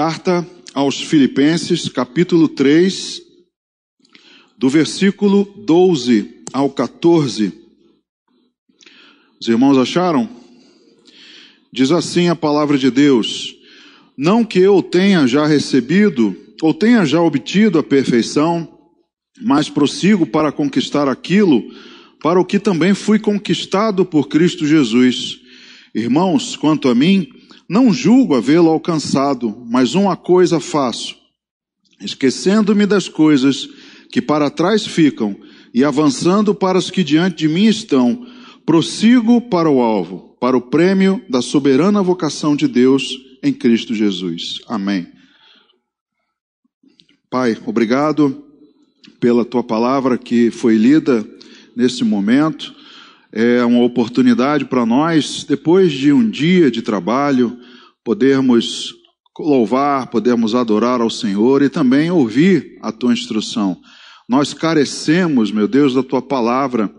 Carta aos Filipenses, capítulo 3, do versículo 12 ao 14. Os irmãos acharam? Diz assim a palavra de Deus: não que eu tenha já recebido, ou tenha já obtido a perfeição, mas prossigo para conquistar aquilo, para o que também fui conquistado por Cristo Jesus. Irmãos, quanto a mim, não julgo havê-lo alcançado, mas uma coisa faço, esquecendo-me das coisas que para trás ficam, e avançando para as que diante de mim estão, prossigo para o alvo, para o prêmio da soberana vocação de Deus em Cristo Jesus. Amém. Pai, obrigado pela tua palavra que foi lida nesse momento. É uma oportunidade para nós, depois de um dia de trabalho, podermos louvar, podermos adorar ao Senhor e também ouvir a tua instrução. Nós carecemos, meu Deus, da tua palavra,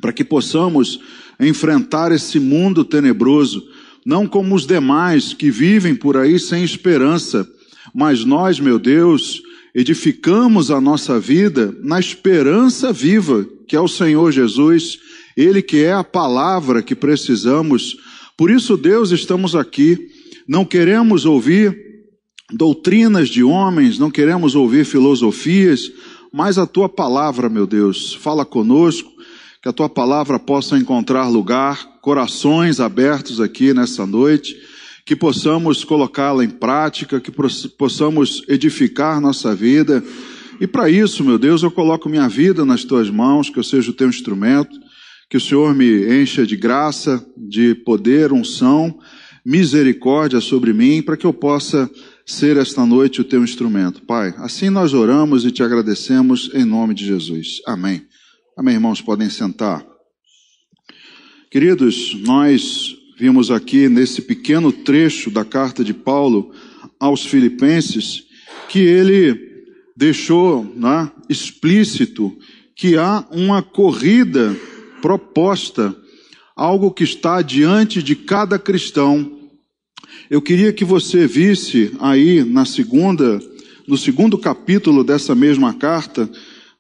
para que possamos enfrentar esse mundo tenebroso, não como os demais que vivem por aí sem esperança, mas nós, meu Deus, edificamos a nossa vida na esperança viva, que é o Senhor Jesus, Ele que é a palavra que precisamos. Por isso, Deus, estamos aqui, não queremos ouvir doutrinas de homens, não queremos ouvir filosofias, mas a tua palavra, meu Deus, fala conosco, que a tua palavra possa encontrar lugar, corações abertos aqui nessa noite, que possamos colocá-la em prática, que possamos edificar nossa vida. E para isso, meu Deus, eu coloco minha vida nas tuas mãos, que eu seja o teu instrumento, que o Senhor me encha de graça, de poder, unção, misericórdia sobre mim, para que eu possa ser esta noite o teu instrumento. Pai, assim nós oramos e te agradecemos em nome de Jesus. Amém. Amém, irmãos, podem sentar. Queridos, nós vimos aqui nesse pequeno trecho da carta de Paulo aos Filipenses, que ele deixou, explícito que há uma corrida proposta, algo que está diante de cada cristão. Eu queria que você visse aí no segundo capítulo dessa mesma carta,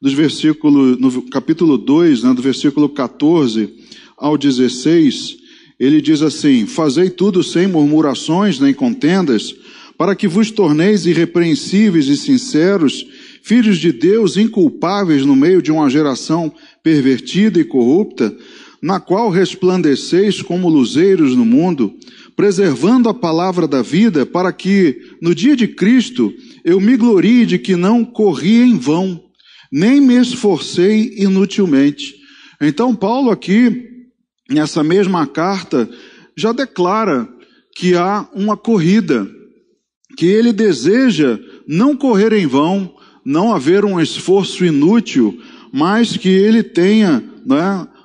no capítulo 2, do versículo 14 ao 16, ele diz assim: fazei tudo sem murmurações nem contendas, para que vos torneis irrepreensíveis e sinceros, filhos de Deus inculpáveis no meio de uma geração pervertida e corrupta, na qual resplandeceis como luzeiros no mundo, preservando a palavra da vida, para que, no dia de Cristo, eu me glorie de que não corri em vão, nem me esforcei inutilmente. Então, Paulo aqui, nessa mesma carta, já declara que há uma corrida, que ele deseja não correr em vão, não haver um esforço inútil, mas que ele tenha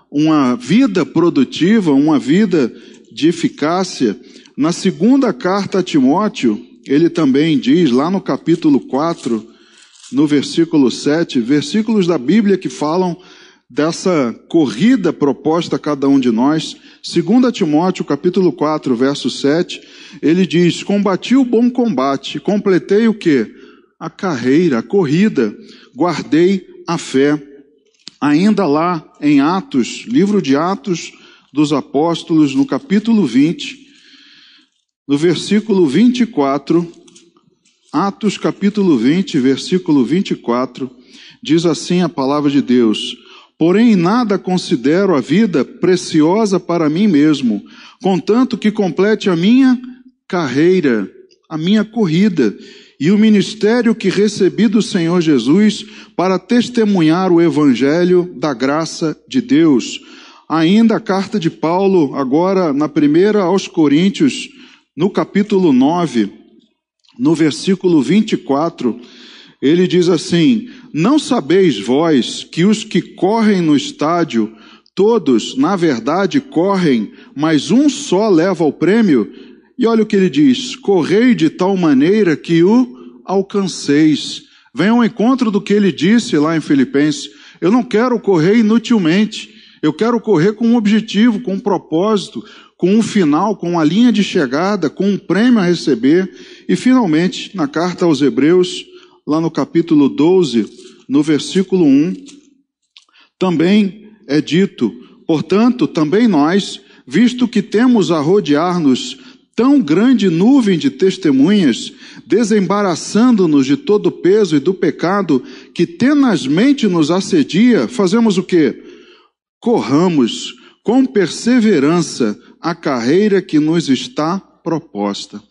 uma vida produtiva, uma vida de eficácia. Na segunda carta a Timóteo, ele também diz, lá no capítulo 4, no versículo 7, versículos da Bíblia que falam dessa corrida proposta a cada um de nós. 2 Timóteo, capítulo 4, verso 7, ele diz: combati o bom combate, completei o quê? A carreira, a corrida, guardei a fé. Ainda lá em Atos, livro de Atos dos Apóstolos, no capítulo 20, no versículo 24, Atos capítulo 20, versículo 24, diz assim a palavra de Deus: porém em nada considero a vida preciosa para mim mesmo, contanto que complete a minha carreira, a minha corrida, e o ministério que recebi do Senhor Jesus para testemunhar o evangelho da graça de Deus. Ainda a carta de Paulo, agora na primeira aos Coríntios, no capítulo 9, no versículo 24, ele diz assim: não sabeis vós que os que correm no estádio, todos, na verdade, correm, mas um só leva o prêmio? E olha o que ele diz: correi de tal maneira que o alcanceis. Vem ao encontro do que ele disse lá em Filipenses: eu não quero correr inutilmente, eu quero correr com um objetivo, com um propósito, com um final, com uma linha de chegada, com um prêmio a receber. E finalmente, na carta aos Hebreus, lá no capítulo 12, no versículo 1, também é dito: portanto, também nós, visto que temos a rodear-nos tão grande nuvem de testemunhas, desembaraçando-nos de todo o peso e do pecado que tenazmente nos assedia, fazemos o quê? Corramos com perseverança a carreira que nos está proposta.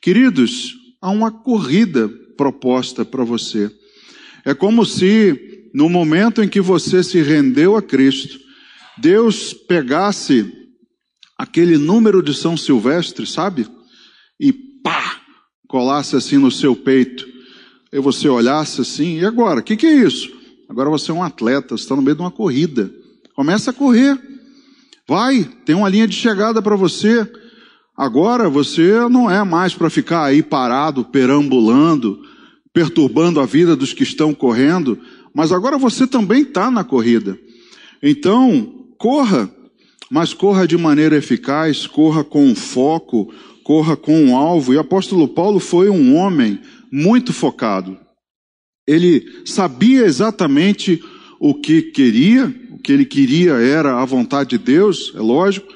Queridos, há uma corrida proposta para você. É como se, no momento em que você se rendeu a Cristo, Deus pegasse aquele número de São Silvestre, sabe? E pá, colasse assim no seu peito. E você olhasse assim, e agora? O que é isso? Agora você é um atleta, você está no meio de uma corrida. Começa a correr. Vai, tem uma linha de chegada para você. Agora você não é mais para ficar aí parado, perambulando, perturbando a vida dos que estão correndo, mas agora você também está na corrida. Então, corra, mas corra de maneira eficaz, corra com foco, corra com um alvo. E o apóstolo Paulo foi um homem muito focado. Ele sabia exatamente o que queria, o que ele queria era a vontade de Deus, é lógico,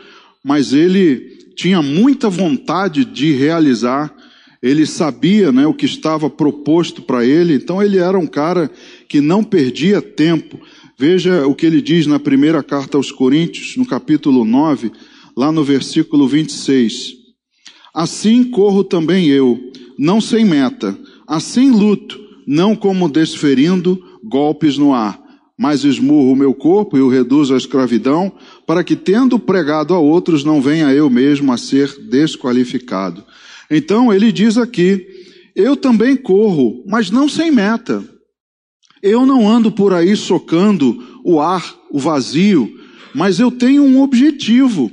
mas ele tinha muita vontade de realizar. Ele sabia, né, o que estava proposto para ele, então ele era um cara que não perdia tempo. Veja o que ele diz na primeira carta aos Coríntios, no capítulo 9, lá no versículo 26. Assim corro também eu, não sem meta, assim luto, não como desferindo golpes no ar, mas esmurro o meu corpo e o reduzo à escravidão, para que, tendo pregado a outros, não venha eu mesmo a ser desqualificado. Então ele diz aqui: eu também corro, mas não sem meta. Eu não ando por aí socando o ar, o vazio, mas eu tenho um objetivo.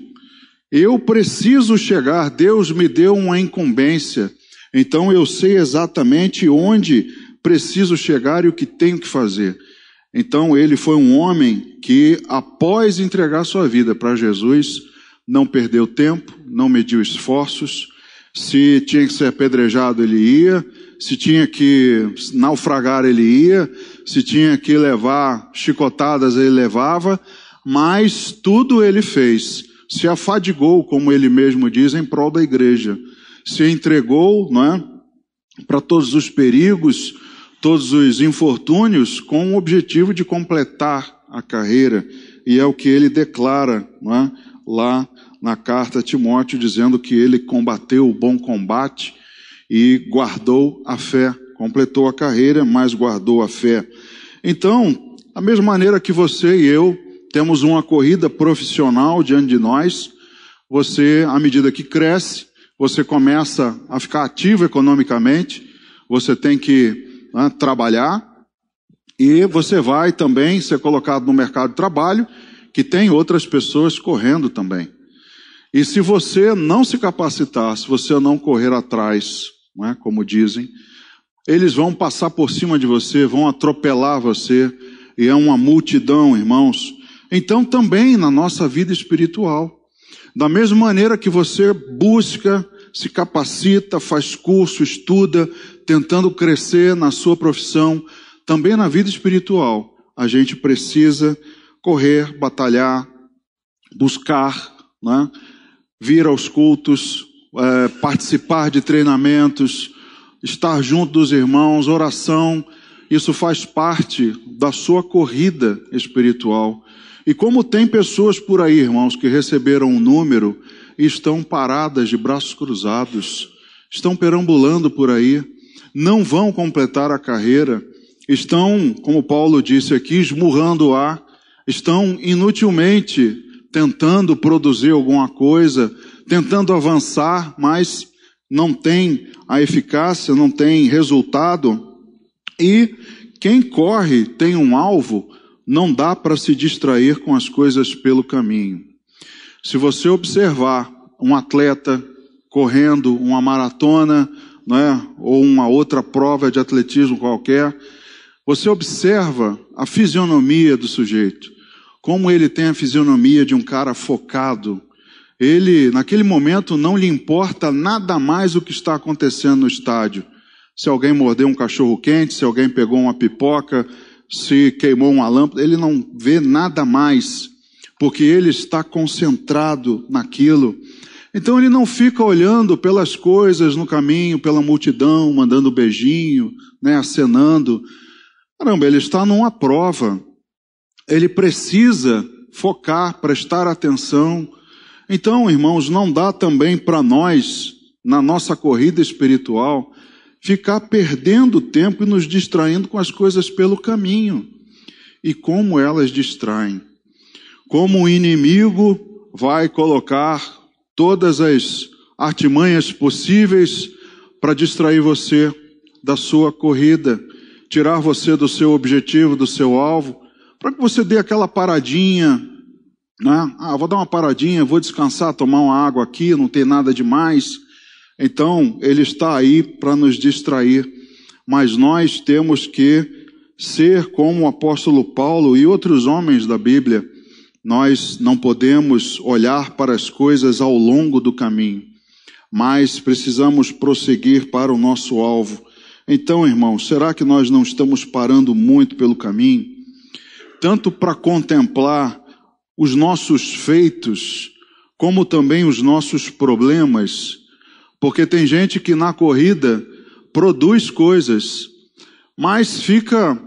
Eu preciso chegar, Deus me deu uma incumbência, então eu sei exatamente onde preciso chegar e o que tenho que fazer. Então ele foi um homem que, após entregar sua vida para Jesus, não perdeu tempo, não mediu esforços. Se tinha que ser apedrejado, ele ia. Se tinha que naufragar, ele ia. Se tinha que levar chicotadas, ele levava. Mas tudo ele fez. Se afadigou, como ele mesmo diz, em prol da igreja. Se entregou, não é, para todos os perigos, todos os infortúnios, com o objetivo de completar a carreira. E é o que ele declara, não é, lá na carta a Timóteo, dizendo que ele combateu o bom combate e guardou a fé. Completou a carreira, mas guardou a fé. Então, da mesma maneira que você e eu temos uma corrida profissional diante de nós, você, à medida que cresce, você começa a ficar ativo economicamente, você tem que, né, trabalhar, e você vai também ser colocado no mercado de trabalho, que tem outras pessoas correndo também. E se você não se capacitar, se você não correr atrás, não é, como dizem, eles vão passar por cima de você, vão atropelar você, e é uma multidão, irmãos. Então também na nossa vida espiritual, da mesma maneira que você busca, se capacita, faz curso, estuda, tentando crescer na sua profissão, também na vida espiritual, a gente precisa correr, batalhar, buscar, né, vir aos cultos, participar de treinamentos, estar junto dos irmãos, oração. Isso faz parte da sua corrida espiritual. E como tem pessoas por aí, irmãos, que receberam um número e estão paradas de braços cruzados, estão perambulando por aí, não vão completar a carreira, estão, como Paulo disse aqui, esmurrando o ar, estão inutilmente tentando produzir alguma coisa, tentando avançar, mas não tem a eficácia, não tem resultado. E quem corre tem um alvo, não dá para se distrair com as coisas pelo caminho. Se você observar um atleta correndo uma maratona, né, ou uma outra prova de atletismo qualquer, você observa a fisionomia do sujeito, como ele tem a fisionomia de um cara focado. ele, naquele momento, não lhe importa nada mais o que está acontecendo no estádio. Se alguém mordeu um cachorro quente, se alguém pegou uma pipoca, se queimou uma lâmpada, ele não vê nada mais, porque ele está concentrado naquilo. Então ele não fica olhando pelas coisas no caminho, pela multidão, mandando beijinho, acenando. Caramba, ele está numa prova. Ele precisa focar, prestar atenção. Então, irmãos, não dá também para nós, na nossa corrida espiritual, ficar perdendo tempo e nos distraindo com as coisas pelo caminho. E como elas distraem. Como o inimigo vai colocar todas as artimanhas possíveis para distrair você da sua corrida, tirar você do seu objetivo, do seu alvo, para que você dê aquela paradinha, vou dar uma paradinha, vou descansar, tomar uma água aqui, não tem nada demais. Então, ele está aí para nos distrair, mas nós temos que ser como o apóstolo Paulo e outros homens da Bíblia. Nós não podemos olhar para as coisas ao longo do caminho, mas precisamos prosseguir para o nosso alvo. Então, irmãos, será que nós não estamos parando muito pelo caminho? Tanto para contemplar os nossos feitos, como também os nossos problemas, porque tem gente que na corrida produz coisas, mas fica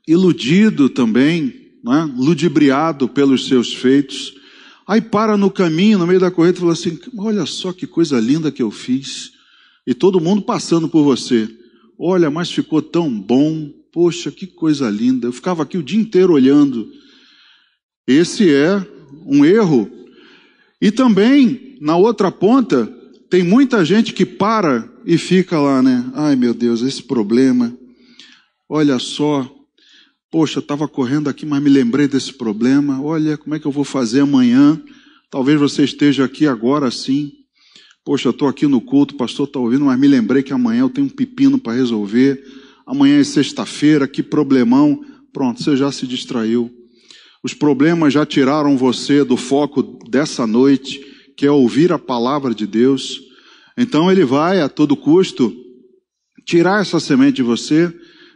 iludido também, ludibriado pelos seus feitos. Aí para no caminho, no meio da corrida, e fala assim: olha só que coisa linda que eu fiz. E todo mundo passando por você. Olha, mas ficou tão bom. Poxa, que coisa linda. Eu ficava aqui o dia inteiro olhando. Esse é um erro. E também, na outra ponta, tem muita gente que para e fica lá, Ai, meu Deus, esse problema. Olha só. Poxa, estava correndo aqui, mas me lembrei desse problema. Olha, como é que eu vou fazer amanhã? Talvez você esteja aqui agora sim. Poxa, eu estou aqui no culto, o pastor está ouvindo, mas me lembrei que amanhã eu tenho um pepino para resolver. Amanhã é sexta-feira, que problemão. Pronto, você já se distraiu. Os problemas já tiraram você do foco dessa noite, que é ouvir a palavra de Deus. Então ele vai a todo custo tirar essa semente de você.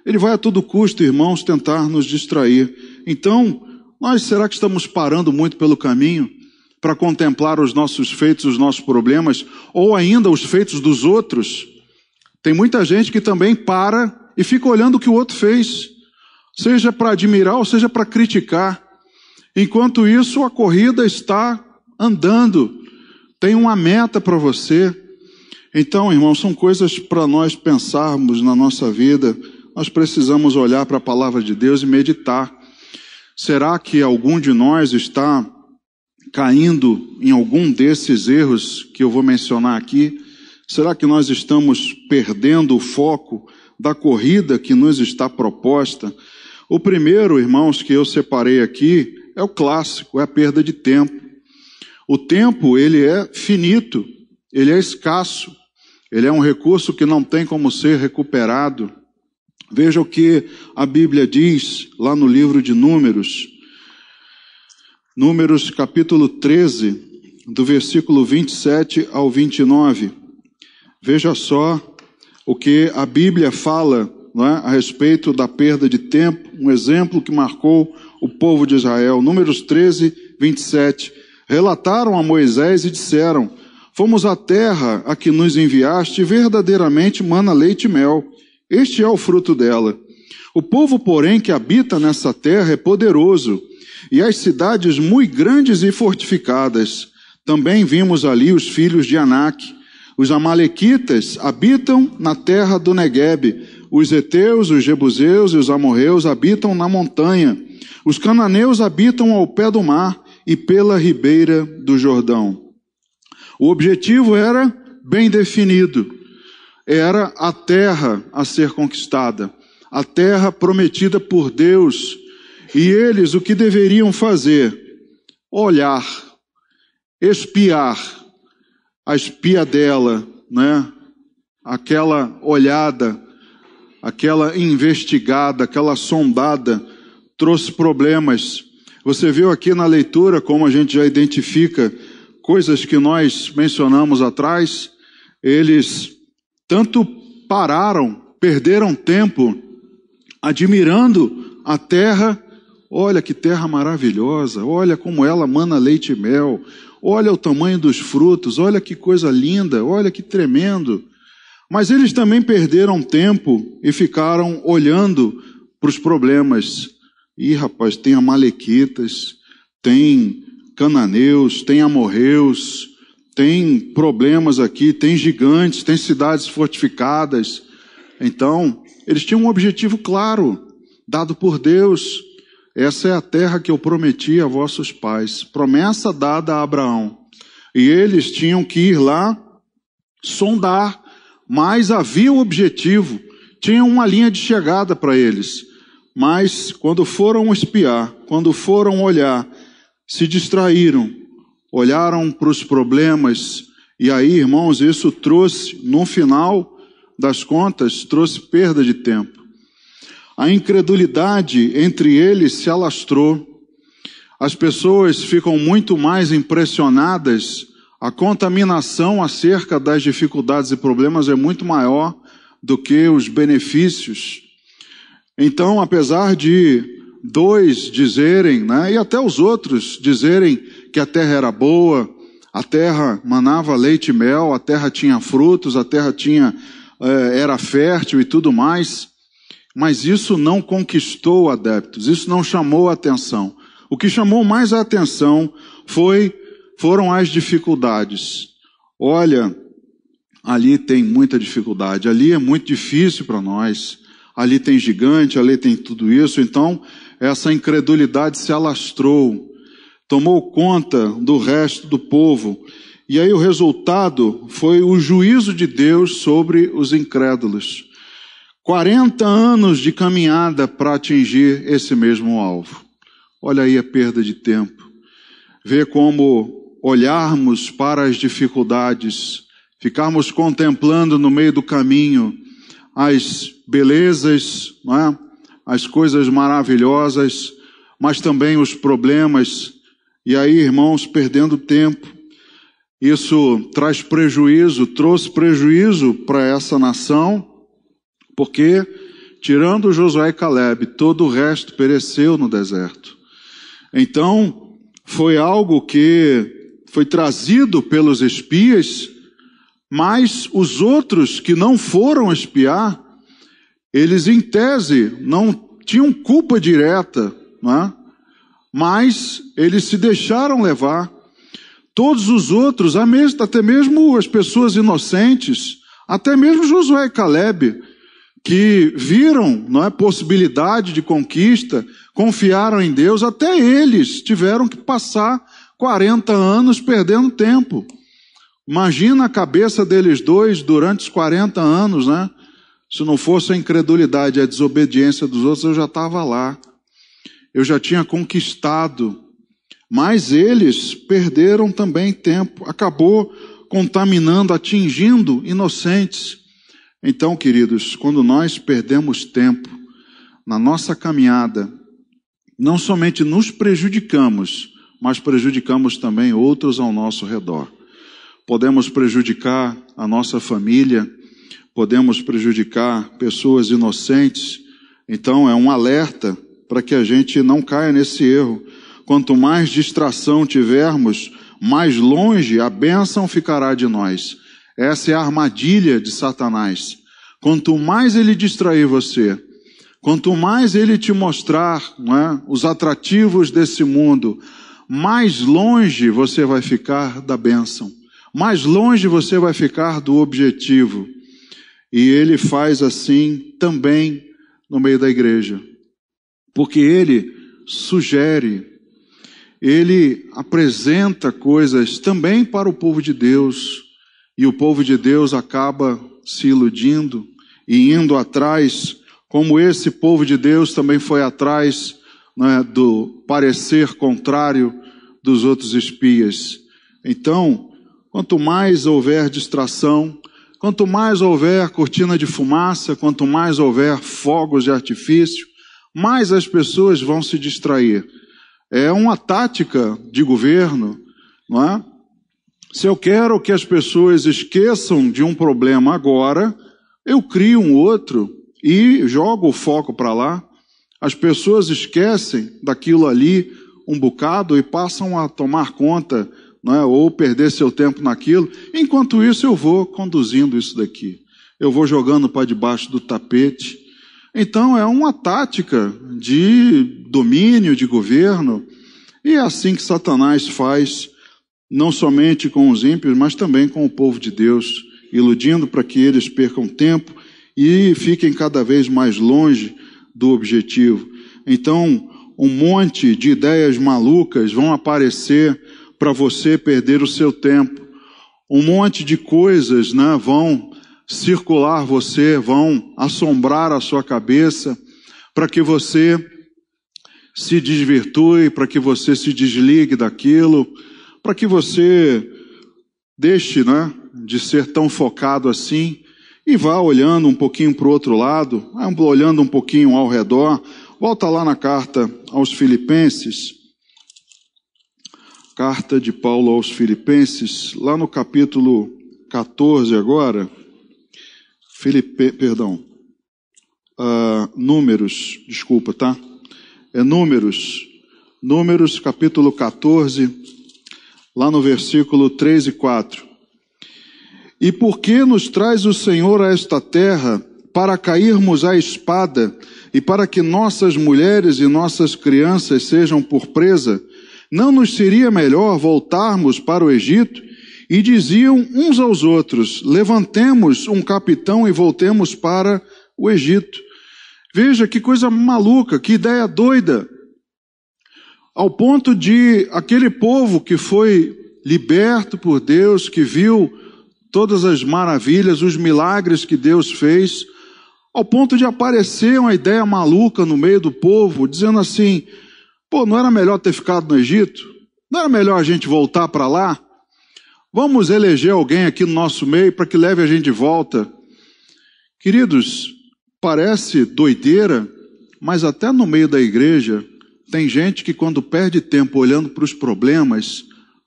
Ele vai a todo custo, irmãos, tentar nos distrair. Então, será que estamos parando muito pelo caminho para contemplar os nossos feitos, os nossos problemas, ou ainda os feitos dos outros? Tem muita gente que também para e fica olhando o que o outro fez, seja para admirar ou seja para criticar. Enquanto isso, a corrida está andando, tem uma meta para você. Então, irmãos, são coisas para nós pensarmos na nossa vida. Nós precisamos olhar para a palavra de Deus e meditar. Será que algum de nós está caindo em algum desses erros que eu vou mencionar aqui? Será que nós estamos perdendo o foco da corrida que nos está proposta? O primeiro, irmãos, que eu separei aqui é o clássico, é a perda de tempo. O tempo, ele é finito, ele é escasso, ele é um recurso que não tem como ser recuperado. Veja o que a Bíblia diz lá no livro de Números. Números capítulo 13, do versículo 27 ao 29. Veja só o que a Bíblia fala, a respeito da perda de tempo, um exemplo que marcou o povo de Israel. Números 13, 27. Relataram a Moisés e disseram: fomos à terra a que nos enviaste, verdadeiramente mana leite e mel. Este é o fruto dela. O povo, porém, que habita nessa terra é poderoso, e as cidades muito grandes e fortificadas. Também vimos ali os filhos de Anak. Os amalequitas habitam na terra do Neguebe. Os heteus, os jebuseus e os amorreus habitam na montanha. Os cananeus habitam ao pé do mar e pela ribeira do Jordão. O objetivo era bem definido. Era a terra a ser conquistada, a terra prometida por Deus. E eles o que deveriam fazer? Olhar, espiar, a espiadela, aquela olhada, aquela investigada, aquela sondada, trouxe problemas. Você viu aqui na leitura como a gente já identifica coisas que nós mencionamos atrás, eles tanto perderam tempo admirando a terra. Olha que terra maravilhosa, olha como ela mana leite e mel, olha o tamanho dos frutos, olha que coisa linda, olha que tremendo. Mas eles também perderam tempo e ficaram olhando para os problemas. Ih, rapaz, tem amalequitas, tem cananeus, tem amorreus, tem problemas aqui, tem gigantes, tem cidades fortificadas. Então, eles tinham um objetivo claro, dado por Deus. Essa é a terra que eu prometi a vossos pais, promessa dada a Abraão. E eles tinham que ir lá sondar, mas havia um objetivo, tinha uma linha de chegada para eles. Mas quando foram espiar, quando foram olhar, se distraíram, olharam para os problemas, e aí, irmãos, isso trouxe, no final das contas, trouxe perda de tempo. A incredulidade entre eles se alastrou. As pessoas ficam muito mais impressionadas. A contaminação acerca das dificuldades e problemas é muito maior do que os benefícios. Então, apesar de dois dizerem, e até os outros dizerem que a terra era boa, a terra manava leite e mel, a terra tinha frutos, a terra era fértil e tudo mais, mas isso não conquistou adeptos, isso não chamou a atenção. O que chamou mais a atenção foram as dificuldades. Olha, ali tem muita dificuldade, ali é muito difícil para nós, ali tem gigante, ali tem tudo isso. Então, essa incredulidade se alastrou, tomou conta do resto do povo. E aí o resultado foi o juízo de Deus sobre os incrédulos. 40 anos de caminhada para atingir esse mesmo alvo. Olha aí a perda de tempo. Vê como olharmos para as dificuldades, ficarmos contemplando no meio do caminho as belezas, as coisas maravilhosas, mas também os problemas. E aí, irmãos, perdendo tempo. Isso trouxe prejuízo para essa nação, porque, tirando Josué e Caleb, todo o resto pereceu no deserto. Então, foi algo que foi trazido pelos espias, mas os outros que não foram espiar, eles em tese não tinham culpa direta, mas eles se deixaram levar. Todos os outros, até mesmo as pessoas inocentes, até mesmo Josué e Caleb, que viram possibilidade de conquista, confiaram em Deus, até eles tiveram que passar 40 anos perdendo tempo. Imagina a cabeça deles dois durante os 40 anos, Se não fosse a incredulidade e a desobediência dos outros, eu já estava lá. Eu já tinha conquistado. Mas eles perderam também tempo. Acabou contaminando, atingindo inocentes. Então, queridos, quando nós perdemos tempo na nossa caminhada, não somente nos prejudicamos, mas prejudicamos também outros ao nosso redor. Podemos prejudicar a nossa família, podemos prejudicar pessoas inocentes. Então é um alerta para que a gente não caia nesse erro. Quanto mais distração tivermos, mais longe a bênção ficará de nós. Essa é a armadilha de Satanás. Quanto mais ele distrair você, quanto mais ele te mostrar os atrativos desse mundo, mais longe você vai ficar da bênção. Mais longe você vai ficar do objetivo. E ele faz assim também no meio da igreja. Porque ele sugere, ele apresenta coisas também para o povo de Deus. E o povo de Deus acaba se iludindo e indo atrás, como esse povo de Deus também foi atrás do parecer contrário dos outros espias. Então, quanto mais houver distração, quanto mais houver cortina de fumaça, quanto mais houver fogos de artifício, mais as pessoas vão se distrair. É uma tática de governo, Se eu quero que as pessoas esqueçam de um problema agora, eu crio um outro e jogo o foco para lá. As pessoas esquecem daquilo ali um bocado e passam a tomar conta, não é? Ou perder seu tempo naquilo. Enquanto isso, eu vou conduzindo isso daqui. Eu vou jogando para debaixo do tapete. Então, é uma tática de domínio, de governo. E é assim que Satanás faz, não somente com os ímpios, mas também com o povo de Deus, iludindo para que eles percam tempo e fiquem cada vez mais longe do objetivo. Então, um monte de ideias malucas vão aparecer para você perder o seu tempo. Um monte de coisas, né, vão circular você, vão assombrar a sua cabeça, para que você se desvirtue, para que você se desligue daquilo, para que você deixe, né, de ser tão focado assim e vá olhando um pouquinho para o outro lado, olhando um pouquinho ao redor. Volta lá na carta aos Filipenses, carta de Paulo aos Filipenses, lá no capítulo 14 agora, Números, desculpa, tá? É Números capítulo 14, lá no versículo 3 e 4. E por que nos traz o Senhor a esta terra para cairmos à espada e para que nossas mulheres e nossas crianças sejam por presa? Não nos seria melhor voltarmos para o Egito? E diziam uns aos outros: levantemos um capitão e voltemos para o Egito. Veja que coisa maluca, que ideia doida. Ao ponto de aquele povo que foi liberto por Deus, que viu todas as maravilhas, os milagres que Deus fez, ao ponto de aparecer uma ideia maluca no meio do povo, dizendo assim: pô, não era melhor ter ficado no Egito? Não era melhor a gente voltar para lá? Vamos eleger alguém aqui no nosso meio para que leve a gente de volta. Queridos, parece doideira, mas até no meio da igreja tem gente que quando perde tempo olhando para os problemas,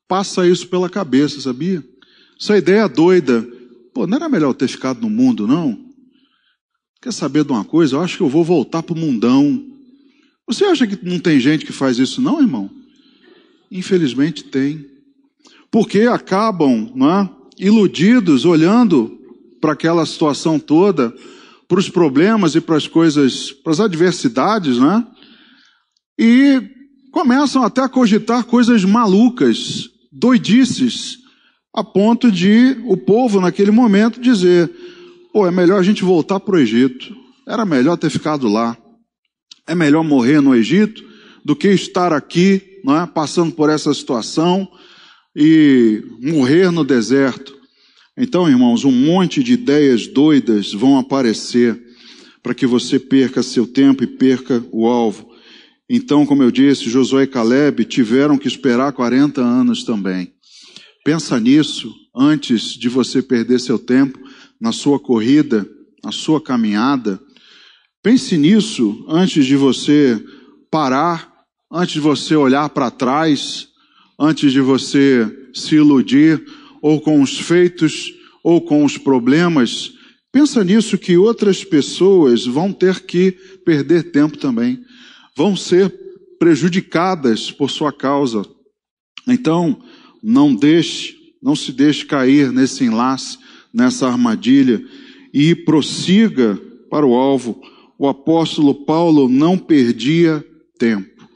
passa isso pela cabeça, sabia? Essa ideia doida. Pô, não era melhor ter ficado no mundo, não? Quer saber de uma coisa? Eu acho que eu vou voltar para o mundão. Você acha que não tem gente que faz isso não, irmão? Infelizmente tem. Porque acabam, não é, iludidos, olhando para aquela situação toda, para os problemas e para as coisas, para as adversidades, né? E começam até a cogitar coisas malucas, doidices, a ponto de o povo naquele momento dizer: pô, é melhor a gente voltar para o Egito, era melhor ter ficado lá, é melhor morrer no Egito do que estar aqui, não é, passando por essa situação e morrer no deserto. Então, irmãos, um monte de ideias doidas vão aparecer para que você perca seu tempo e perca o alvo. Então, como eu disse, Josué e Caleb tiveram que esperar 40 anos também. Pensa nisso antes de você perder seu tempo na sua corrida, na sua caminhada. Pense nisso antes de você parar, antes de você olhar para trás, antes de você se iludir, ou com os feitos, ou com os problemas. Pensa nisso, que outras pessoas vão ter que perder tempo também. Vão ser prejudicadas por sua causa. Então, não se deixe cair nesse enlace, nessa armadilha, e prossiga para o alvo. O apóstolo Paulo não perdia tempo.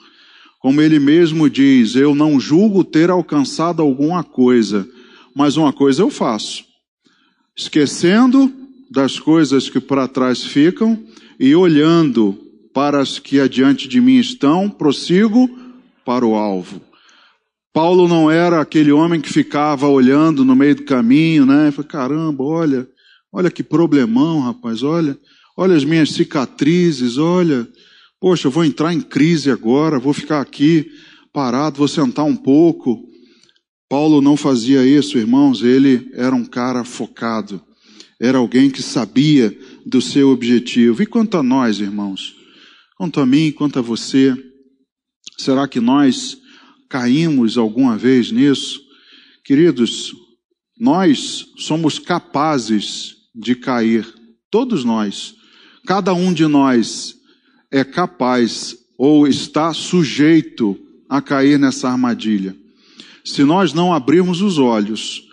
Como ele mesmo diz: eu não julgo ter alcançado alguma coisa, mas uma coisa eu faço, esquecendo das coisas que para trás ficam e olhando para as que adiante de mim estão, prossigo para o alvo. Paulo não era aquele homem que ficava olhando no meio do caminho, né? Falei: caramba, olha que problemão, rapaz, olha as minhas cicatrizes, olha, poxa, eu vou entrar em crise agora, vou ficar aqui parado, vou sentar um pouco. Paulo não fazia isso, irmãos. Ele era um cara focado, era alguém que sabia do seu objetivo. E quanto a nós, irmãos, quanto a mim, quanto a você, será que nós caímos alguma vez nisso? Queridos, nós somos capazes de cair, todos nós. Cada um de nós é capaz ou está sujeito a cair nessa armadilha. Se nós não abrirmos os olhos,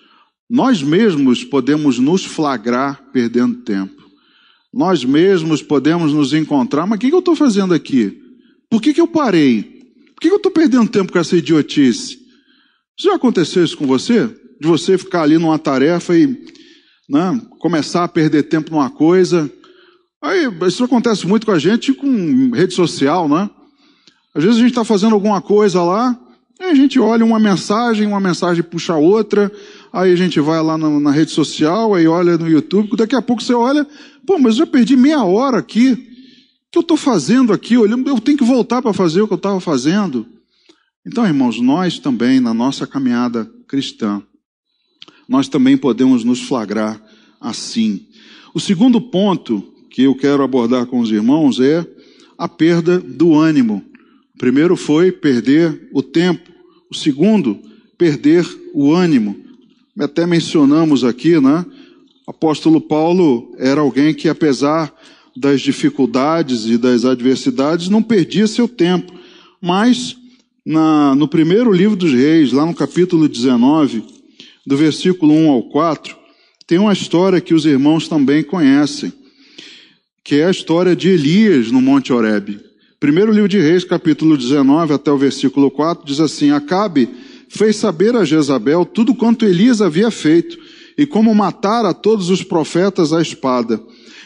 nós mesmos podemos nos flagrar perdendo tempo. Nós mesmos podemos nos encontrar, mas o que eu estou fazendo aqui? Por que eu parei? Por que eu estou perdendo tempo com essa idiotice? Já aconteceu isso com você? De você ficar ali numa tarefa e começar a perder tempo numa coisa. Aí, isso acontece muito com a gente com rede social, né? Às vezes a gente está fazendo alguma coisa lá, aí a gente olha uma mensagem puxa a outra, aí a gente vai lá na rede social, aí olha no YouTube, daqui a pouco você olha, mas eu já perdi meia hora aqui. O que eu estou fazendo aqui? Eu tenho que voltar para fazer o que eu estava fazendo. Então, irmãos, nós também, na nossa caminhada cristã, nós também podemos nos flagrar assim. O segundo ponto que eu quero abordar com os irmãos é a perda do ânimo. O primeiro foi perder o tempo. O segundo, perder o ânimo. Até mencionamos aqui, O apóstolo Paulo era alguém que, apesar das dificuldades e das adversidades, não perdia seu tempo. Mas, no primeiro livro dos Reis, lá no capítulo 19, do versículo 1 ao 4, tem uma história que os irmãos também conhecem, que é a história de Elias no Monte Horebe. Primeiro livro de Reis, capítulo 19, até o versículo 4, diz assim: Acabe fez saber a Jezabel tudo quanto Elias havia feito, e como matara todos os profetas à espada.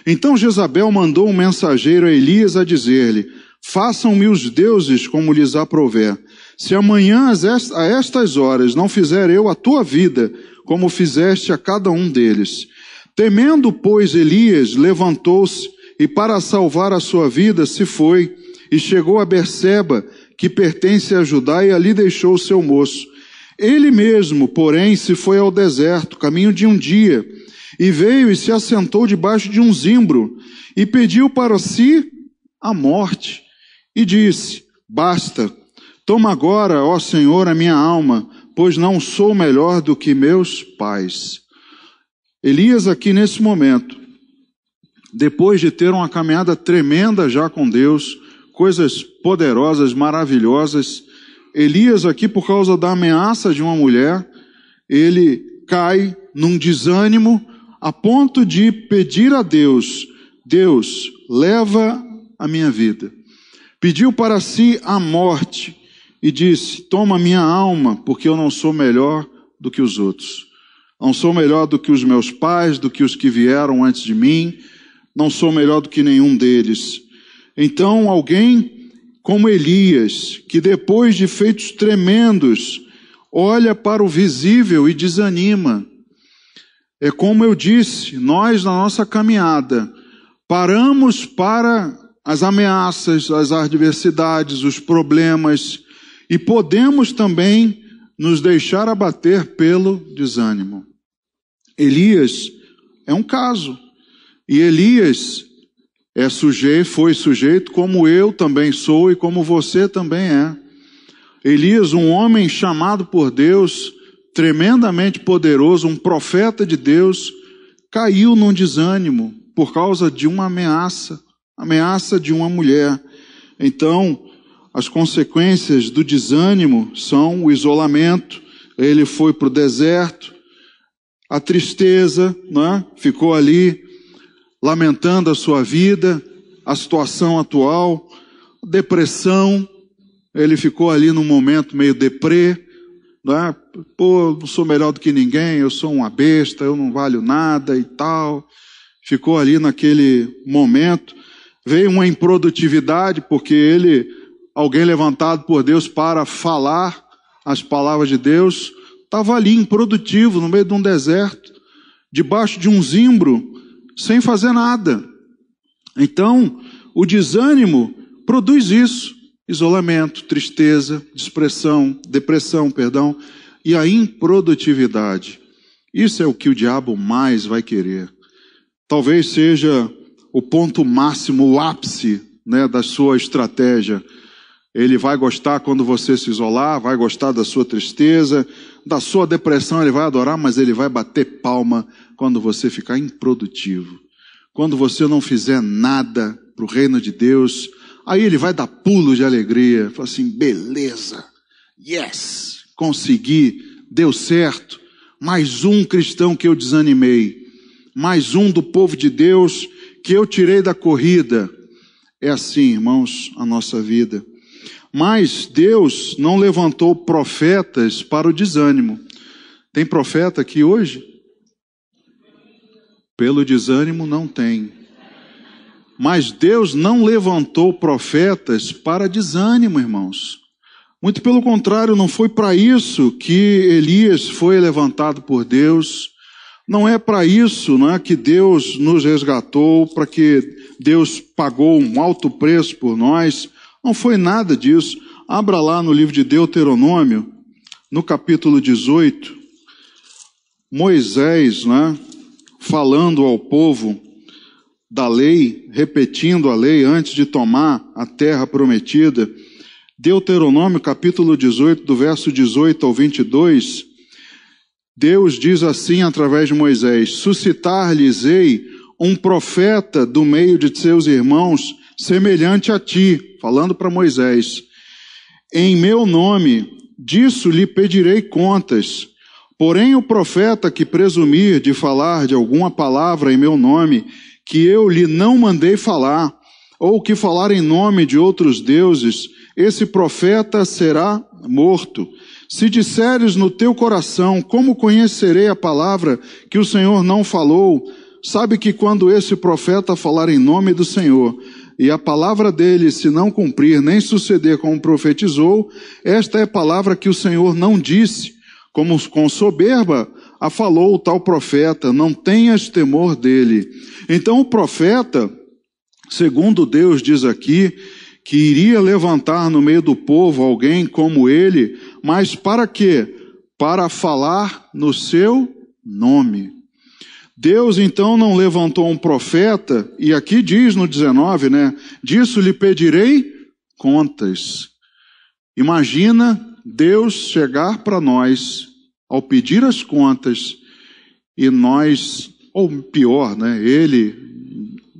Então Jezabel mandou um mensageiro a Elias a dizer-lhe: Façam-me os deuses como lhes aprouver. Se amanhã a estas horas não fizer eu a tua vida, como fizeste a cada um deles. Temendo, pois, Elias levantou-se e para salvar a sua vida se foi e chegou a Berseba, que pertence a Judá, e ali deixou o seu moço. Ele mesmo, porém, se foi ao deserto, caminho de um dia, e veio e se assentou debaixo de um zimbro, e pediu para si a morte, e disse: Basta, toma agora, ó Senhor, a minha alma, pois não sou melhor do que meus pais. Elias aqui nesse momento, depois de ter uma caminhada tremenda já com Deus, coisas poderosas, maravilhosas, Elias aqui, por causa da ameaça de uma mulher, ele cai num desânimo a ponto de pedir a Deus: Deus, leva a minha vida. Pediu para si a morte e disse: Toma minha alma, porque eu não sou melhor do que os outros. Não sou melhor do que os meus pais, do que os que vieram antes de mim. Não sou melhor do que nenhum deles. Então, alguém como Elias, que depois de feitos tremendos, olha para o visível e desanima. É como eu disse, nós na nossa caminhada, paramos para as ameaças, as adversidades, os problemas, e podemos também nos deixar abater pelo desânimo. Elias é um caso, e Elias foi sujeito como eu também sou e como você também é. Elias, um homem chamado por Deus, tremendamente poderoso, um profeta de Deus, caiu num desânimo por causa de uma ameaça de uma mulher. Então, as consequências do desânimo são o isolamento. Ele foi para o deserto, a tristeza, ficou ali lamentando a sua vida, a situação atual, depressão. Ele ficou ali num momento meio deprê, não sou melhor do que ninguém, eu sou uma besta, eu não valho nada e tal. Ficou ali naquele momento. Veio uma improdutividade, porque alguém levantado por Deus para falar as palavras de Deus, estava ali improdutivo, no meio de um deserto, debaixo de um zimbro, sem fazer nada. Então, o desânimo produz isso: isolamento, tristeza, depressão, e a improdutividade. Isso é o que o diabo mais vai querer. Talvez seja o ponto máximo, o ápice, da sua estratégia. Ele vai gostar quando você se isolar, vai gostar da sua tristeza, da sua depressão, ele vai adorar, mas ele vai bater palma quando você ficar improdutivo. Quando você não fizer nada para o reino de Deus, aí ele vai dar pulos de alegria, fala assim, beleza, yes, consegui, deu certo, mais um cristão que eu desanimei, mais um do povo de Deus que eu tirei da corrida. É assim, irmãos, a nossa vida. Mas Deus não levantou profetas para o desânimo. Tem profeta aqui hoje? Pelo desânimo não tem. Mas Deus não levantou profetas para desânimo, irmãos. Muito pelo contrário, não foi para isso que Elias foi levantado por Deus. Não é para isso, não é, que Deus nos resgatou, para que Deus pagou um alto preço por nós. Não foi nada disso. Abra lá no livro de Deuteronômio, no capítulo 18, Moisés, né, falando ao povo da lei, repetindo a lei antes de tomar a terra prometida. Deuteronômio, capítulo 18, do verso 18 ao 22, Deus diz assim através de Moisés: suscitar-lhes-ei um profeta do meio de seus irmãos, semelhante a ti, falando para Moisés, em meu nome, disso lhe pedirei contas. Porém o profeta que presumir de falar de alguma palavra em meu nome, que eu lhe não mandei falar, ou que falar em nome de outros deuses, esse profeta será morto. Se disseres no teu coração, como conhecerei a palavra que o Senhor não falou? Sabe que quando esse profeta falar em nome do Senhor, e a palavra dele se não cumprir, nem suceder como profetizou, esta é a palavra que o Senhor não disse, como com soberba a falou o tal profeta, não tenhas temor dele. Então o profeta, segundo Deus diz aqui, que iria levantar no meio do povo alguém como ele, mas para quê? Para falar no seu nome. Deus então não levantou um profeta, e aqui diz no 19, né? Disso lhe pedirei contas. Imagina Deus chegar para nós, ao pedir as contas, e nós, ou pior, né? Ele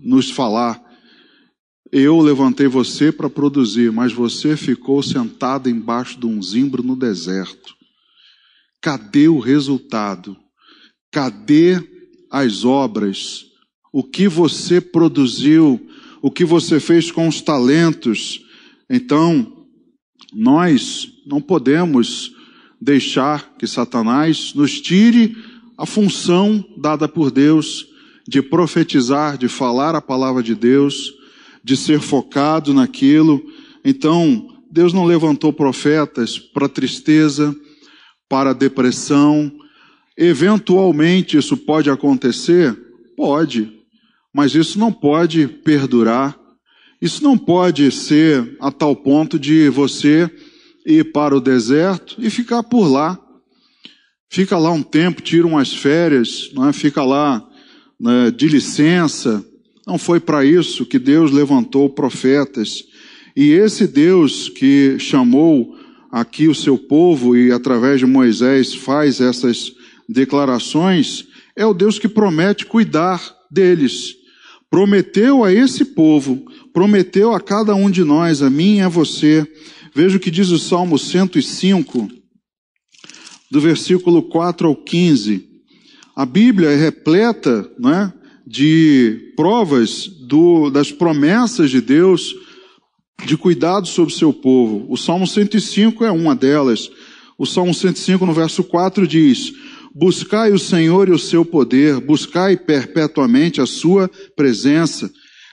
nos falar, eu levantei você para produzir, mas você ficou sentado embaixo de um zimbro no deserto. Cadê o resultado? Cadê as obras? O que você produziu? O que você fez com os talentos? Então, nós não podemos deixar que Satanás nos tire a função dada por Deus de profetizar, de falar a palavra de Deus, de ser focado naquilo. Então, Deus não levantou profetas para tristeza, para depressão. Eventualmente isso pode acontecer? Pode, mas isso não pode perdurar. Isso não pode ser a tal ponto de você ir para o deserto e ficar por lá. Fica lá um tempo, tira umas férias, não é? Fica lá, né, de licença. Não foi para isso que Deus levantou profetas. E esse Deus que chamou aqui o seu povo e através de Moisés faz essas declarações, é o Deus que promete cuidar deles. Prometeu a esse povo, prometeu a cada um de nós, a mim e a você. Veja o que diz o Salmo 105, do versículo 4 ao 15. A Bíblia é repleta, né, de provas das promessas de Deus, de cuidado sobre o seu povo. O Salmo 105 é uma delas. O Salmo 105, no verso 4, diz: buscai o Senhor e o seu poder, buscai perpetuamente a sua presença.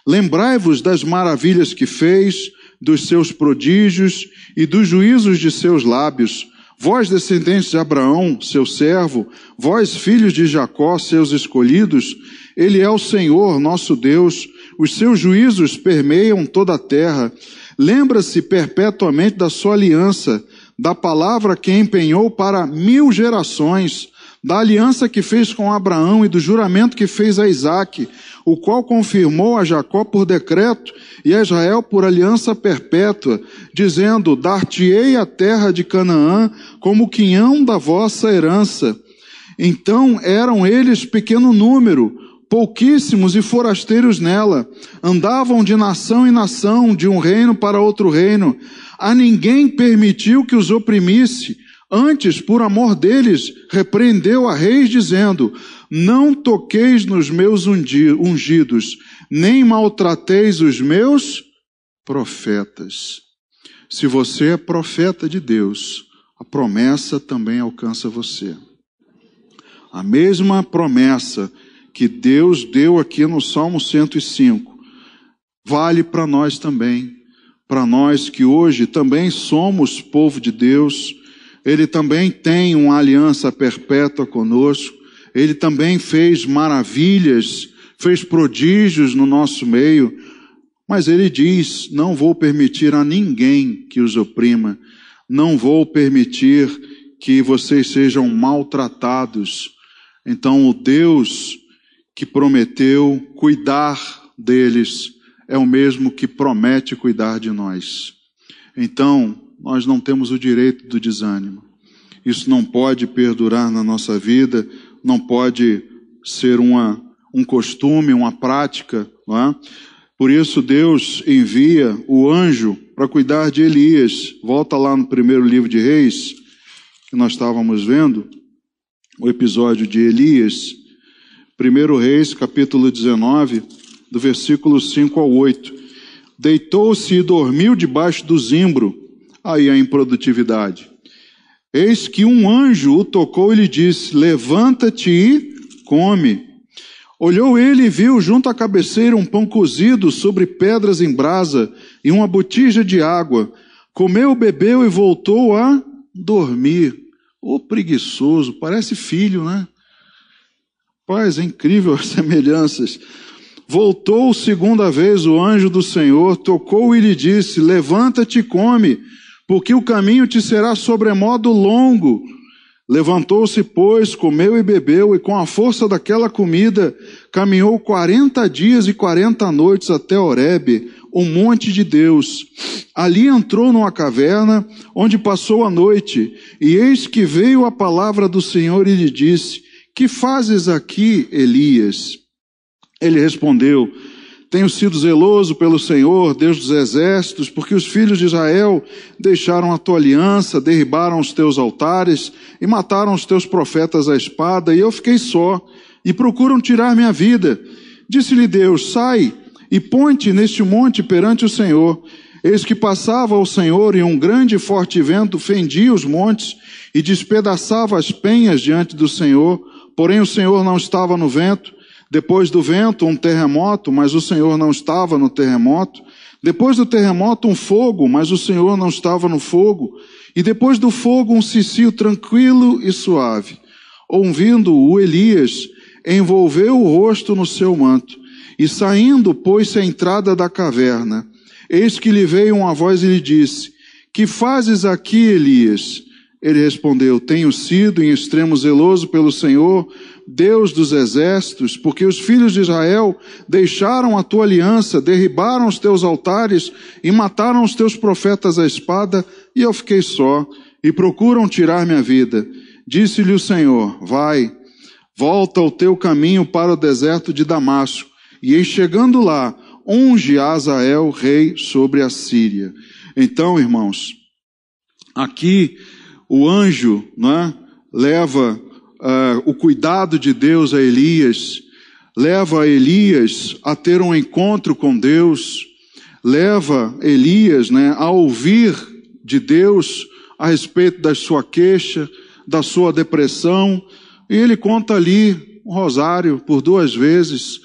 Lembrai-vos das maravilhas que fez, dos seus prodígios e dos juízos de seus lábios. Vós, descendentes de Abraão, seu servo, vós, filhos de Jacó, seus escolhidos, ele é o Senhor, nosso Deus, os seus juízos permeiam toda a terra. Lembra-se perpetuamente da sua aliança, da palavra que empenhou para 1000 gerações, da aliança que fez com Abraão e do juramento que fez a Isaque, o qual confirmou a Jacó por decreto e a Israel por aliança perpétua, dizendo: dar-te-ei a terra de Canaã como quinhão da vossa herança. Então eram eles pequeno número, pouquíssimos e forasteiros nela, andavam de nação em nação, de um reino para outro reino. A ninguém permitiu que os oprimisse, antes, por amor deles, repreendeu a reis, dizendo: não toqueis nos meus ungidos, nem maltrateis os meus profetas. Se você é profeta de Deus, a promessa também alcança você. A mesma promessa que Deus deu aqui no Salmo 105, vale para nós também. Para nós que hoje também somos povo de Deus, Ele também tem uma aliança perpétua conosco, Ele também fez maravilhas, fez prodígios no nosso meio, mas Ele diz: não vou permitir a ninguém que os oprima, não vou permitir que vocês sejam maltratados. Então o Deus que prometeu cuidar deles é o mesmo que promete cuidar de nós. Então, nós não temos o direito do desânimo. Isso não pode perdurar na nossa vida, não pode ser um costume, uma prática, não é? Por isso Deus envia o anjo para cuidar de Elias. Volta lá no primeiro livro de Reis, que nós estávamos vendo, o episódio de Elias. 1 Reis, capítulo 19, do versículo 5 ao 8. Deitou-se e dormiu debaixo do zimbro. Aí a improdutividade. Eis que um anjo o tocou e lhe disse: levanta-te e come. Olhou ele e viu junto à cabeceira um pão cozido sobre pedras em brasa e uma botija de água. Comeu, bebeu e voltou a dormir. Ô preguiçoso, parece filho, né? Paz, é incrível as semelhanças. Voltou segunda vez o anjo do Senhor, tocou e lhe disse: levanta-te e come, porque o caminho te será sobremodo longo. Levantou-se, pois, comeu e bebeu, e com a força daquela comida, caminhou 40 dias e 40 noites até Horebe, o monte de Deus. Ali entrou numa caverna, onde passou a noite, e eis que veio a palavra do Senhor e lhe disse: que fazes aqui, Elias? Ele respondeu: tenho sido zeloso pelo Senhor, Deus dos exércitos, porque os filhos de Israel deixaram a tua aliança, derribaram os teus altares e mataram os teus profetas à espada, e eu fiquei só, e procuram tirar minha vida. Disse-lhe Deus: sai e põe-te neste monte perante o Senhor. Eis que passava o Senhor, e um grande e forte vento fendia os montes e despedaçava as penhas diante do Senhor, porém o Senhor não estava no vento. Depois do vento, um terremoto, mas o Senhor não estava no terremoto. Depois do terremoto, um fogo, mas o Senhor não estava no fogo. E depois do fogo, um cicio tranquilo e suave. Ouvindo-o, Elias envolveu o rosto no seu manto, e saindo, pôs-se à entrada da caverna. Eis que lhe veio uma voz e lhe disse: que fazes aqui, Elias? Ele respondeu: tenho sido em extremo zeloso pelo Senhor, Deus dos exércitos, porque os filhos de Israel deixaram a tua aliança, derribaram os teus altares e mataram os teus profetas à espada, e eu fiquei só, e procuram tirar minha vida. Disse-lhe o Senhor: vai, volta ao teu caminho para o deserto de Damasco, e em chegando lá, unge Azael rei sobre a Síria. Então, irmãos, aqui o anjo, não é, leva o cuidado de Deus a Elias, leva Elias a ter um encontro com Deus, leva Elias, né, a ouvir de Deus a respeito da sua queixa, da sua depressão, e ele conta ali um rosário por 2 vezes,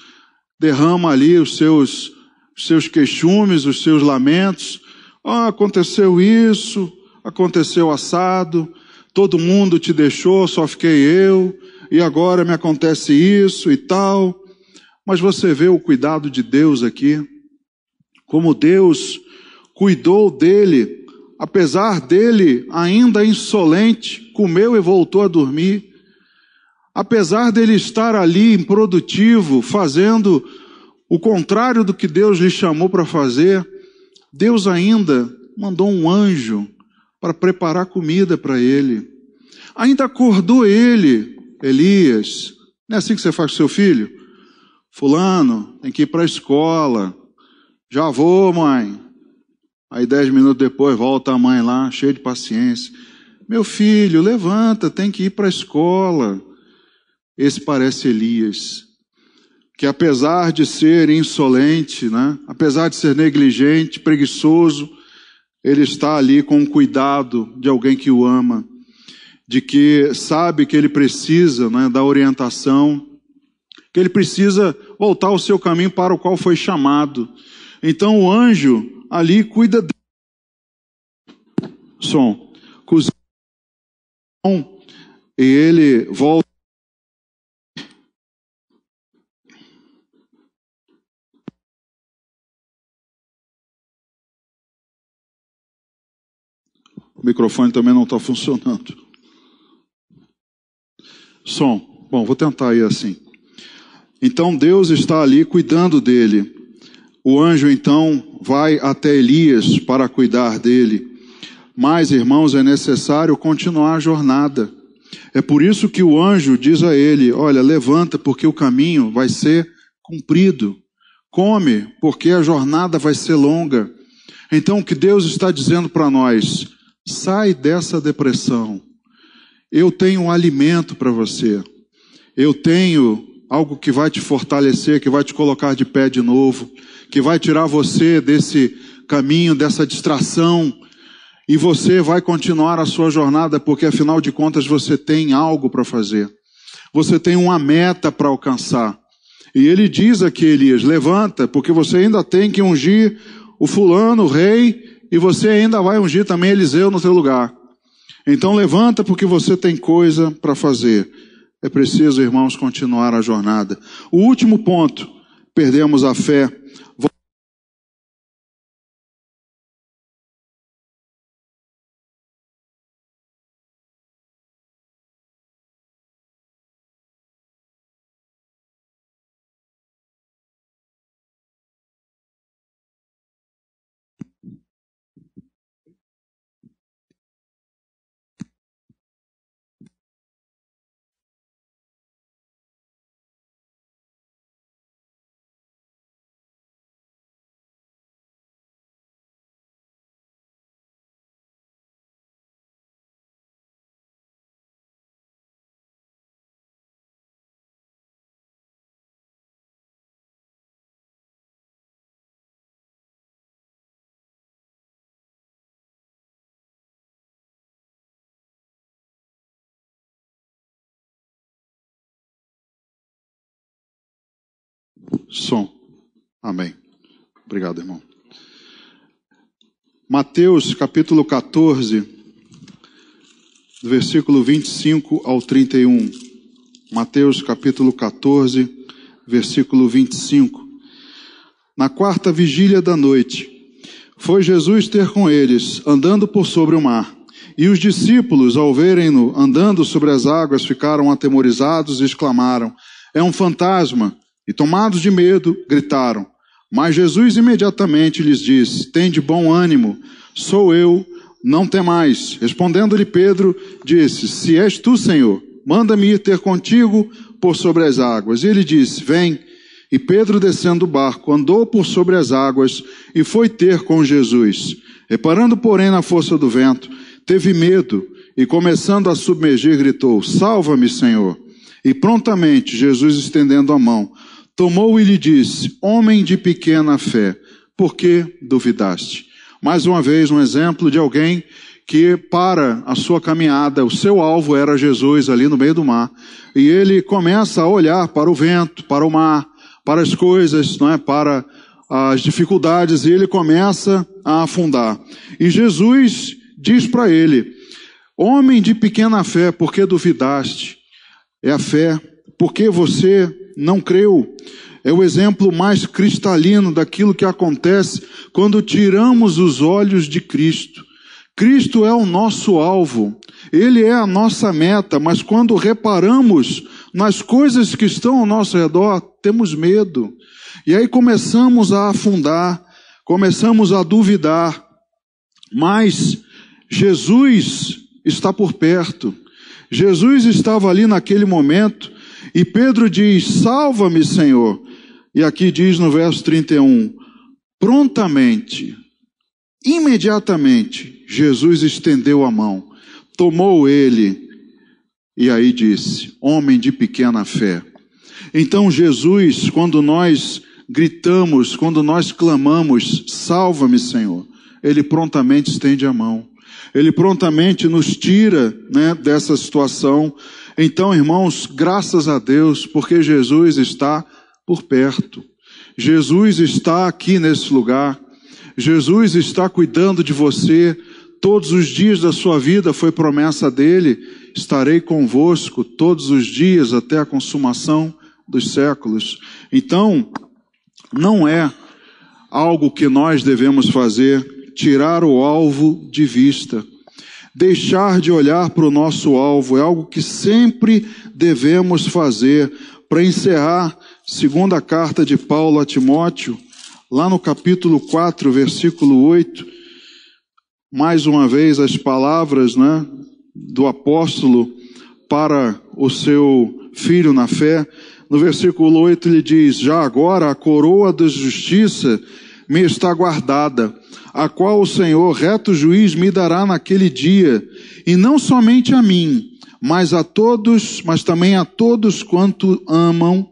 derrama ali os seus queixumes, os seus lamentos. Aconteceu isso, aconteceu assado, todo mundo te deixou, só fiquei eu, e agora me acontece isso e tal. Mas você vê o cuidado de Deus aqui, como Deus cuidou dele, apesar dele ainda insolente, comeu e voltou a dormir. apesar dele estar ali improdutivo, fazendo o contrário do que Deus lhe chamou para fazer, Deus ainda mandou um anjo para preparar comida para ele. Ainda acordou ele, Elias. Não é assim que você faz com seu filho? Fulano, tem que ir para a escola. Já vou, mãe. Aí 10 minutos depois volta a mãe lá, cheia de paciência. Meu filho, levanta, tem que ir para a escola. Esse parece Elias, que apesar de ser insolente, né? Apesar de ser negligente, preguiçoso, ele está ali com o cuidado de alguém que o ama, de que sabe que ele precisa, né, da orientação, que ele precisa voltar ao seu caminho para o qual foi chamado. Então o anjo ali cuida dele. E ele volta. O microfone também não está funcionando. Som. Bom, vou tentar ir assim. Então Deus está ali cuidando dele. O anjo então vai até Elias para cuidar dele. Mas, irmãos, é necessário continuar a jornada. É por isso que o anjo diz a ele: olha, levanta, porque o caminho vai ser cumprido. Come, porque a jornada vai ser longa. Então o que Deus está dizendo para nós: sai dessa depressão. Eu tenho um alimento para você. Eu tenho algo que vai te fortalecer, que vai te colocar de pé de novo, que vai tirar você desse caminho, dessa distração, e você vai continuar a sua jornada, porque afinal de contas você tem algo para fazer. Você tem uma meta para alcançar. E ele diz aqui, Elias, levanta, porque você ainda tem que ungir o fulano, o rei, e você ainda vai ungir também Eliseu no seu lugar. Então levanta, porque você tem coisa para fazer. É preciso, irmãos, continuar a jornada. O último ponto, perdemos a fé. Som. Amém. Obrigado, irmão. Mateus capítulo 14, versículo 25 ao 31. Mateus capítulo 14, versículo 25. Na quarta vigília da noite, foi Jesus ter com eles, andando por sobre o mar. E os discípulos, ao verem-no andando sobre as águas, ficaram atemorizados e exclamaram: é um fantasma! E tomados de medo, gritaram. Mas Jesus imediatamente lhes disse: tende bom ânimo, sou eu, não temais. Respondendo-lhe Pedro, disse: se és tu, Senhor, manda-me ir ter contigo por sobre as águas. E ele disse: vem. E Pedro, descendo do barco, andou por sobre as águas e foi ter com Jesus. Reparando, porém, na força do vento, teve medo e, começando a submergir, gritou: salva-me, Senhor. E prontamente Jesus, estendendo a mão, tomou e lhe disse: homem de pequena fé, por que duvidaste? Mais uma vez, um exemplo de alguém que, para a sua caminhada, o seu alvo era Jesus ali no meio do mar. E ele começa a olhar para o vento, para o mar, para as coisas, não é? Para as dificuldades, e ele começa a afundar. E Jesus diz para ele: homem de pequena fé, por que duvidaste? É a fé, porque você não creu. É o exemplo mais cristalino daquilo que acontece quando tiramos os olhos de Cristo. Cristo é o nosso alvo, Ele é a nossa meta, mas quando reparamos nas coisas que estão ao nosso redor, temos medo. E aí começamos a afundar, começamos a duvidar. Mas Jesus está por perto. Jesus estava ali naquele momento e Pedro diz: salva-me, Senhor. E aqui diz no verso 31, prontamente, imediatamente, Jesus estendeu a mão, tomou ele e aí disse: homem de pequena fé. Então Jesus, quando nós gritamos, quando nós clamamos, salva-me, Senhor, Ele prontamente estende a mão. Ele prontamente nos tira, dessa situação. Então, irmãos, graças a Deus, porque Jesus está por perto. Jesus está aqui nesse lugar. Jesus está cuidando de você. Todos os dias da sua vida foi promessa dele: estarei convosco todos os dias até a consumação dos séculos. Então, não é algo que nós devemos fazer, tirar o alvo de vista. Deixar de olhar para o nosso alvo é algo que sempre devemos fazer. Para encerrar, segunda carta de Paulo a Timóteo, lá no capítulo 4, versículo 8, mais uma vez as palavras, do apóstolo para o seu filho na fé. No versículo 8 ele diz: já agora a coroa da justiça me está guardada, a qual o Senhor, reto juiz, me dará naquele dia, e não somente a mim, mas também a todos quantos amam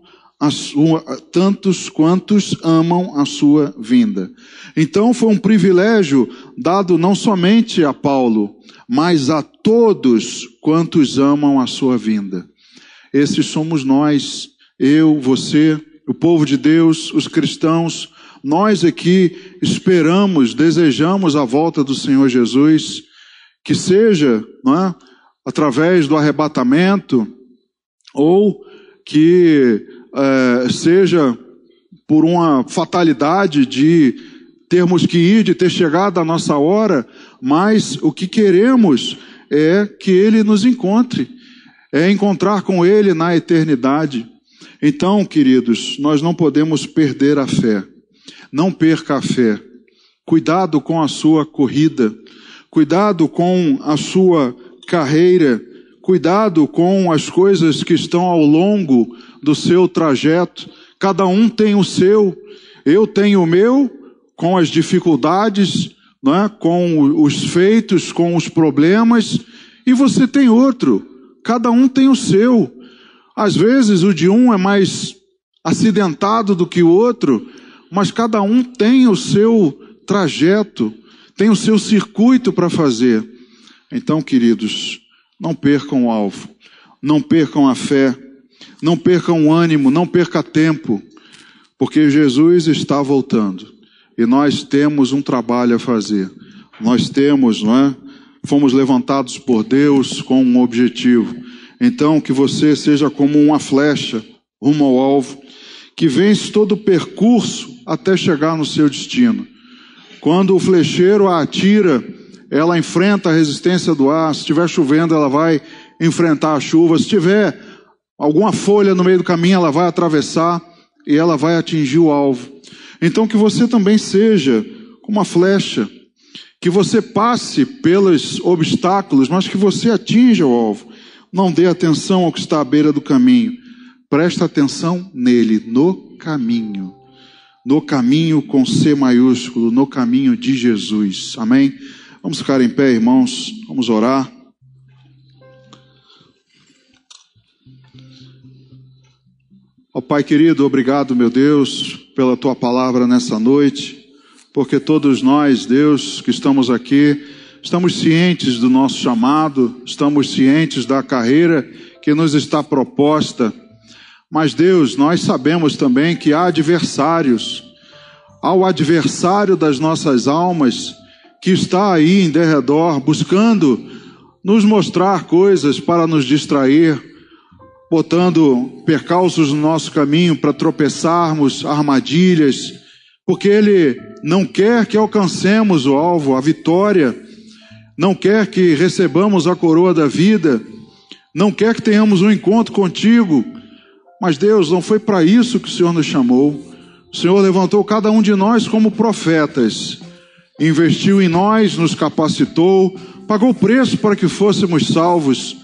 tantos quantos amam a sua vinda. Então foi um privilégio dado não somente a Paulo, mas a todos quantos amam a sua vinda. Esses somos nós, eu, você, o povo de Deus, os cristãos. Nós aqui esperamos, desejamos a volta do Senhor Jesus, que seja, através do arrebatamento, ou que seja por uma fatalidade de termos que ir, de ter chegado a nossa hora, mas o que queremos é que Ele nos encontre, é encontrar com Ele na eternidade. Então, queridos, nós não podemos perder a fé. Não perca a fé. Cuidado com a sua corrida. Cuidado com a sua carreira. Cuidado com as coisas que estão ao longo do seu trajeto. Cada um tem o seu. Eu tenho o meu, com as dificuldades, com os feitos, com os problemas. E você tem outro. Cada um tem o seu. Às vezes o de um é mais acidentado do que o outro, mas cada um tem o seu trajeto, tem o seu circuito para fazer. Então, queridos, não percam o alvo, não percam a fé, não percam o ânimo, não percam tempo, porque Jesus está voltando e nós temos um trabalho a fazer. Nós temos, fomos levantados por Deus com um objetivo. Então, que você seja como uma flecha rumo ao alvo, que vence todo o percurso até chegar no seu destino. Quando o flecheiro a atira, ela enfrenta a resistência do ar. Se estiver chovendo, ela vai enfrentar a chuva. Se tiver alguma folha no meio do caminho, ela vai atravessar e ela vai atingir o alvo. Então que você também seja como uma flecha, que você passe pelos obstáculos, mas que você atinja o alvo. Não dê atenção ao que está à beira do caminho. Presta atenção nele, no caminho. No caminho com C maiúsculo, no caminho de Jesus. Amém? Vamos ficar em pé, irmãos. Vamos orar. Ó Pai querido, obrigado, meu Deus, pela Tua palavra nessa noite, porque todos nós, Deus, que estamos aqui, estamos cientes do nosso chamado, estamos cientes da carreira que nos está proposta. Mas, Deus, nós sabemos também que há adversários. Há o adversário das nossas almas que está aí em derredor, buscando nos mostrar coisas para nos distrair, botando percalços no nosso caminho para tropeçarmos, armadilhas, porque ele não quer que alcancemos o alvo, a vitória. não quer que recebamos a coroa da vida, não quer que tenhamos um encontro contigo. Mas Deus, não foi para isso que o Senhor nos chamou. O Senhor levantou cada um de nós como profetas, investiu em nós, nos capacitou, pagou o preço para que fôssemos salvos.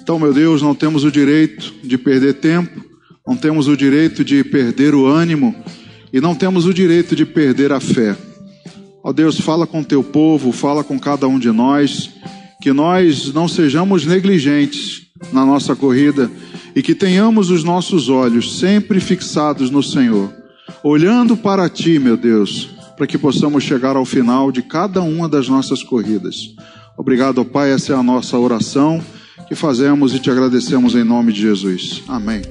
Então, meu Deus, não temos o direito de perder tempo, não temos o direito de perder o ânimo e não temos o direito de perder a fé. Ó Deus, fala com teu povo, fala com cada um de nós, que nós não sejamos negligentes na nossa corrida e que tenhamos os nossos olhos sempre fixados no Senhor, olhando para ti, meu Deus, para que possamos chegar ao final de cada uma das nossas corridas. Obrigado, ó Pai, essa é a nossa oração que fazemos e te agradecemos em nome de Jesus. Amém.